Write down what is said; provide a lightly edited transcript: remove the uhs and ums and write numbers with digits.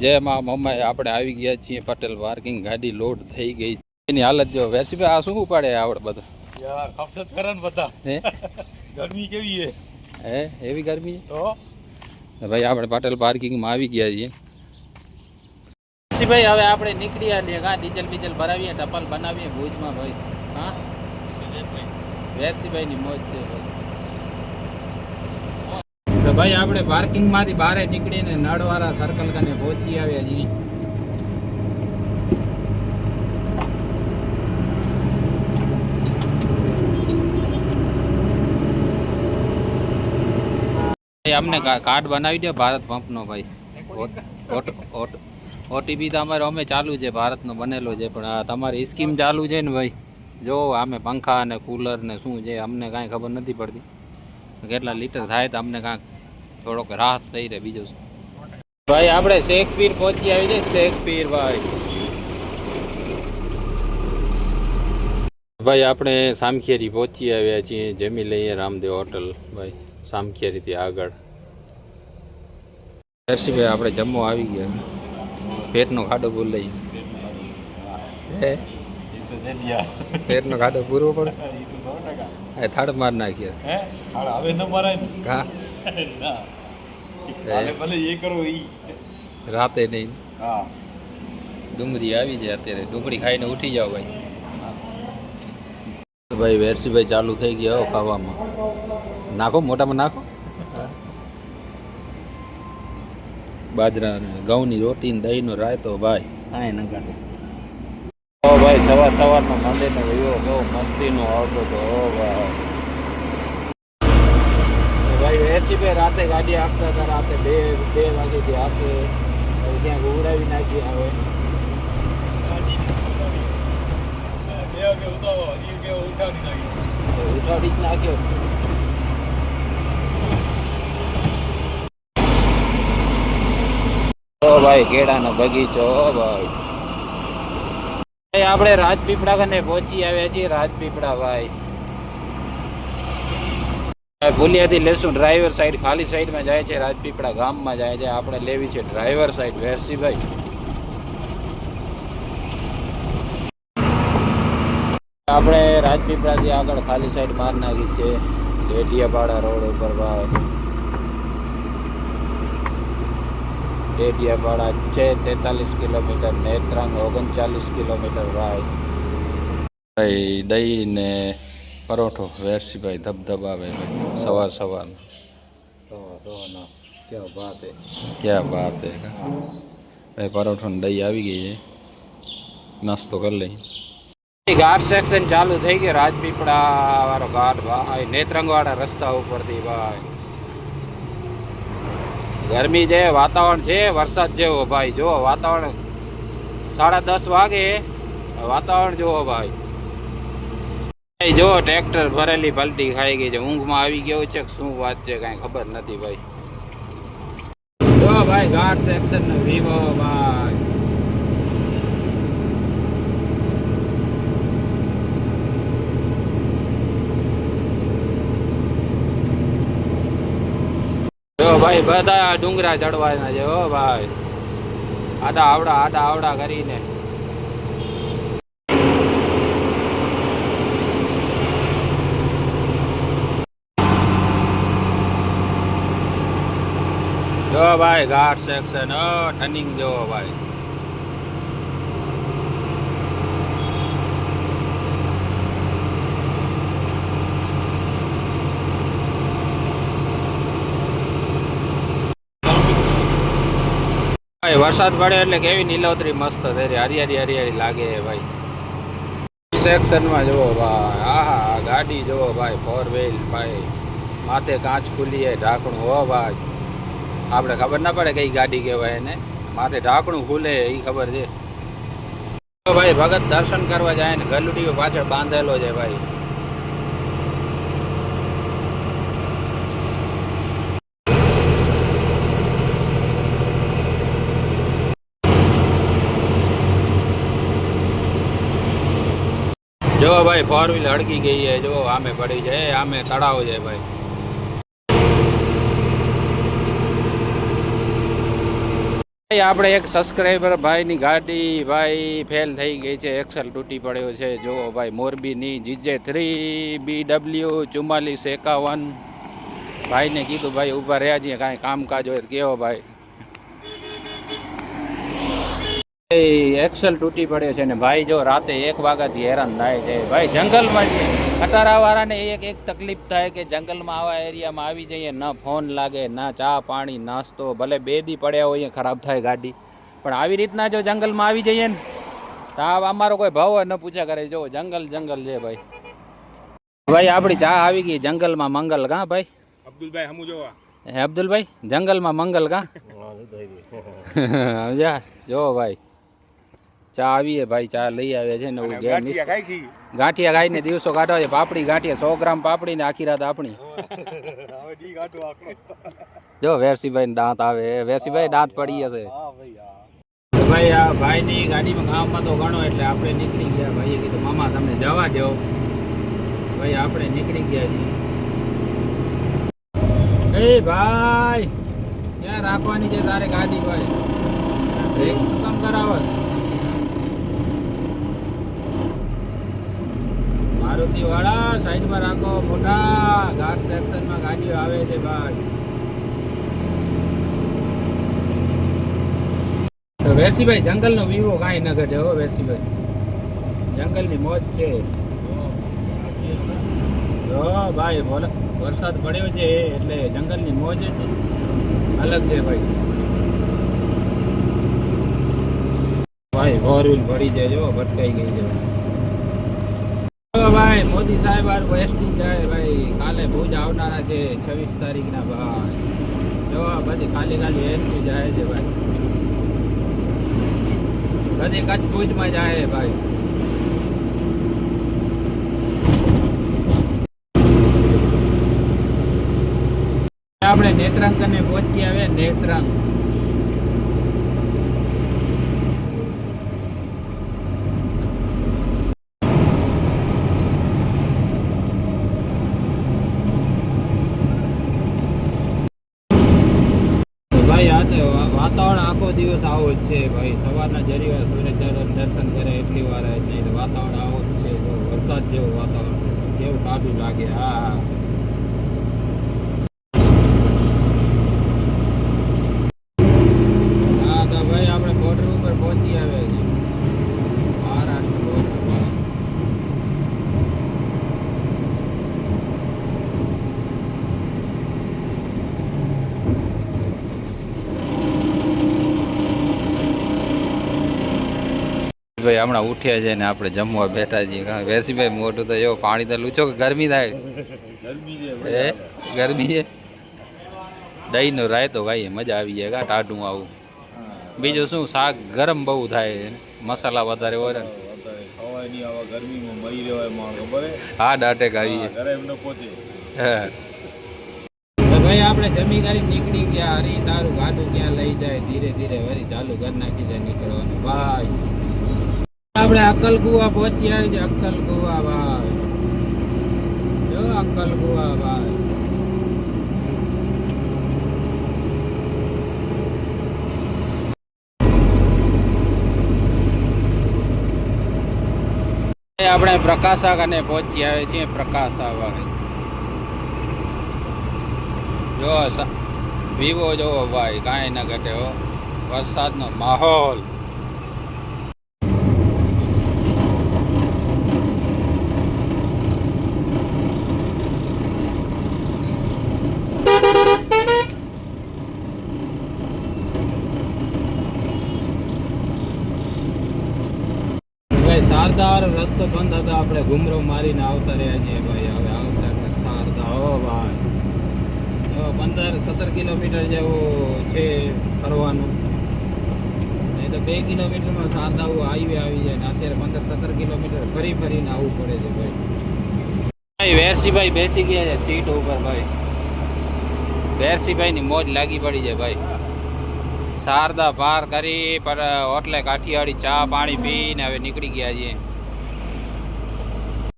જય મા મમ્મા આપણે આવી ગયા છીએ પટેલ પાર્કિંગ ગાડી લોડ થઈ ગઈ એની હાલત જો વેરસીભાઈ આ શું ઉપાડે આવડે બધું યાર ખપસત કરે ને બધા હે ગરમી કેવી હે એવી ગરમી તો ભાઈ આપણે પટેલ પાર્કિંગમાં આવી ગયા છીએ વેરસીભાઈ હવે આપણે નીકળ્યા છીએ હા ડીઝલ બીજલ ભરાવીએ ટપાલ બનાવીએ ભુજમાં ભાઈ હા વેરસીભાઈની મોજ છે ભાઈ તો ભાઈ આપણે પાર્કિંગમાંથી બહાર નીકળીને નળવાળા સર્કલ કને પહોંચી આવ્યા છીએ અમને કાર્ડ બનાવી દો ભારત પંપનો ભાઈ ઓટીપી તો અમારે અમે ચાલુ છે ભારતનો બનેલો છે પણ આ તમારી સ્કીમ ચાલુ છે ને ભાઈ જો આમે પંખા ને કુલર ને શું છે અમને કાંઈ ખબર નથી પડતી કેટલા લીટર થાય તો અમને કાંઈક થોડોક રાહત થઈ રહે બીજું ભાઈ આપણે શેખપીર પહોંચી આવી છે શેખપીર ભાઈ આપણે સામખિયારી પહોંચી આવ્યા છીએ જમી લઈએ રામદેવ હોટલ ભાઈ સામખિયારીથી આગળ હર્ષિભાઈ આપણે જમવા આવી ગયા પેટનો ખાડો ભૂલ લઈ હે પેટનો ખાડો પૂરવો પડે થાળ માર નાખીએ હવે ન મરાય હા ભલે એ કરો ઈ રાતે નહીં હા ડુંગળી આવી જાય અત્યારે ડુંગળી ખાઈને ઉઠી જાઓ ભાઈ ભાઈ વેરસીભાઈ ચાલુ થઈ ગયા ખાવામાં નાખો મોટામાં નાખો બાજરા ને ઘઉંની રોટી ને દહીંનો રાયતો ભાઈ કાંઈ ન કાઢે ભાઈ સવારનો મંદિરનો વયો બહુ મસ્તીનો આવતો હતો ભાઈ વેરસીભાઈ રાતે ગાડી આપતા હતા રાતે બે વાગ્યાથી હાથે ક્યાંક ઉડાવી નાખી આવે ઉઠાડી જ નાખ્યો ભાઈ કેળાનો બગીચો ભાઈ આપણે રાજપીપળા કને પહોંચી આવ્યા છીએ રાજપીપળા ભાઈ ભૂલિયાથી લેશું ડ્રાઈવર સાઈડ ખાલી સાઈડમાં જાય છે રાજપીપળા ગામમાં જાય છે આપણે લેવી છે ડ્રાઈવર સાઈડ વેરસીભાઈ આપણે રાજપીપળાથી આગળ ખાલી સાઈડ માર નાખી છે ડેડિયાપાડા રોડ ઉપર ભાઈ ડેડિયાપાડા છે 43 કિલોમીટર નેત્રંગ 39 કિલોમીટર ભાઈ દહીં ને પરોઠો વેરસીભાઈ ધબધબાવે સવારનો ક્યાં બાત હે ભાઈ પરોઠો ને દહીં આવી ગઈ છે નાસ્તો કરી લઈ ઘાટ સેક્શન ચાલુ થઈ ગયો રાજપીપળા વાળો ઘાટ ભાઈ નેત્રંગ વાળા રસ્તા ઉપરથી ભાઈ ગરમી છે વાતાવરણ છે વરસાદ જેવો ભાઈ જો વાતાવરણ 10:30 વાગે વાતાવરણ જુઓ ભાઈ જો ટ્રેક્ટર ભરેલી પલટી ખાઈ ગઈ છે ઊંઘમાં આવી ગયો છે શું વાત છે કાંઈ ખબર નથી ભાઈ જો ભાઈ ઘાટ સેક્શન નો વિવો ભાઈ જો ભાઈ બધા ડુંગરા ચડવાના છે હો ભાઈ આડા આવડા કરીને જો ભાઈ ઘાટ સેક્શન ટર્નિંગ જો ભાઈ વરસાદ પડે એટલે કેવી નીલોતરી મસ્ત થઈ રહી હરિયાળી લાગે ભાઈ સેક્શનમાં જુઓ ભાઈ આહા ગાડી જુઓ ભાઈ 4 વ્હીલ ભાઈ માથે કાચ ખુલી ઢાંકણું હો ભાઈ આપણે ખબર ના પડે કઈ ગાડી કહેવાય એને માથે ઢાંકણું ખુલે એ ખબર છે ભાઈ ભગત દર્શન કરવા જાય ને ગલુડીઓ પાછળ બાંધેલો છે ભાઈ જો ભાઈ 4 વ્હીલ હડકી ગઈ છે જો આમે પડી છે આમે તળાવ છે ભાઈ ભાઈ આપણે એક સબસ્ક્રાઈબર ભાઈની ગાડી ભાઈ ફેલ થઈ ગઈ છે, એક્સલ તૂટી પડ્યો છે. જુઓ ભાઈ મોરબીની GJ3 BW 4451. ભાઈને કીધું ભાઈ ઊભા રહ્યા છીએ, કાંઈ કામકાજ હોય કેવો ભાઈ. એક્સલ તૂટી પડ્યો છે ને ભાઈ જો રાતે 1 વાગ્યાથી હેરાન થાય છે ભાઈ. જંગલમાં છે ખટારાવાળાને એક તકલીફ થાય કે જંગલમાં આવા એરિયામાં આવી જઈએ, ના ફોન લાગે, ના ચા પાણી નાસ્તો, ભલે 2 દી પડ્યા હોય ખરાબ થાય ગાડી, પણ આવી રીતના જો જંગલમાં આવી જઈએ ને તો અમારો કોઈ ભાવ ન પૂછ્યા કરે. જો જંગલ છે ભાઈ. ભાઈ આપણી ચા આવી ગઈ. જંગલમાં મંગલ કા ભાઈ? અબ્દુલભાઈ હમુ જોવા. અબ્દુલભાઈ જંગલમાં મંગલ કા? સમજ્યા? જો ભાઈ ચા આવીએ ભાઈ, ચા લઈ આવે છે ને ગાંઠિયા ખાઈને દિવસો કાઢવા છે. પાપડી ગાંઠિયા 100 ગ્રામ પાપડી ને આખી રાત આપણી. જો વેરસીભાઈ દાંત આવે, વેરસીભાઈ દાંત પડી હશે. ભાઈ આ ભાઈની ગાડીમાં કામમાં તો ઘણો એટલે આપણે નીકળી ગયા. ભાઈએ કીધું મામા તમને જવા દો. ભાઈ આપણે નીકળી ગયા છીએ. એ ભાઈ ક્યાં રાખવાની છે તારે ગાડી ભાઈ? બ્રેક શું કામ કરાવસ? મારુતિ વાળા સાઈડમાં રાખો, મોટા ઘાટ સેક્શનમાં ગાડીઓ આવે છે ભાઈ. તો વેરસીભાઈ જંગલનો વિવો કાંઈ ન ઘટે હો વેરસીભાઈ, જંગલની મોજ છે. જો ભાઈ વરસાદ પડ્યો છે એટલે જંગલની મોજ જ અલગ છે ભાઈ. ભાઈ 4 વ્હીલ પડી જાય, જો ભટકાઈ ગઈ છે ભાઈ. મોદી સાહેબ એસટી જાય ભાઈ, કાલે ભુજ આવનારા છે 26 તારીખના ભાઈ. જો બધી ખાલી એસટી જાય છે ભાઈ, બધી કચ્છ ભુજમાં જાય ભાઈ. આપણે નેત્રંગ કને પહોંચી આવે. નેત્રંગ ભાઈ આજે વાતાવરણ આખો દિવસ આવો જ છે ભાઈ. સવારના જરી વાર સૂરજ દર્શન કરે એટલી વાર જ નહીં, વાતાવરણ આવો જ છે. જો વરસાદ જેવું વાતાવરણ, કેવું ટાઢું લાગે. હા તો ભાઈ આપણે બોર્ડર ઉપર પહોંચી આવ્યા છીએ, મહારાષ્ટ્ર બોર્ડર પર. ભાઈ હમણાં ઉઠ્યા છે ને આપણે જમવા બેઠા છીએ. વેરસીભાઈ મોટું તો એવો પાણી તો લૂછો કે ગરમી થાય? ગરમી છે. દહીંનો રાયતો ભાઈ મજા આવી જાય કા, ટાઢું આવું. બીજું શું, શાક ગરમ બહુ થાય, મસાલા વધારે હોય ને. હાર્ટ એટેક આવી જાય. હા ભાઈ આપણે જમી કરી નીકળી ગયા. અરે તારું ગાડું ક્યાં લઈ જાય, ધીરે ધીરે વળી ચાલુ ઘર નાખી જાય નીકળવાનું ભાઈ. આપણે અક્કલકુવા પહોંચી આવી છે. અક્કલકુવા ભાઈ, જો અક્કલકુવા ભાઈ. આપણે પ્રકાશા કને પહોંચી આવે છીએ. પ્રકાશા ભાઈ જો વિવો જોવો ભાઈ, કાંઈ ન ઘટે હો. વરસાદનો માહોલ. શારદા રસ્તો બંધ હતો, આપણે ઘુમરો મારીને આવતા રહ્યા છીએ ભાઈ. હવે આવશે આપણે શારદા. હો ભાઈ 15-17 કિલોમીટર જેવું છે ફરવાનું, નહીં તો 2 કિલોમીટરમાં શારદા હાઈવે આવી જાય ને અત્યારે 15-17 કિલોમીટર ફરીને આવવું પડે છે ભાઈ. ભાઈ વેરસીભાઈ બેસી ગયા છે સીટ ઉપર ભાઈ. વેરસીભાઈની મોજ લાગી પડી છે ભાઈ. શારદા પાર કરી પર હોટલે કાઠિયાવાડી ચા પાણી પીને હવે નીકળી ગયા છીએ.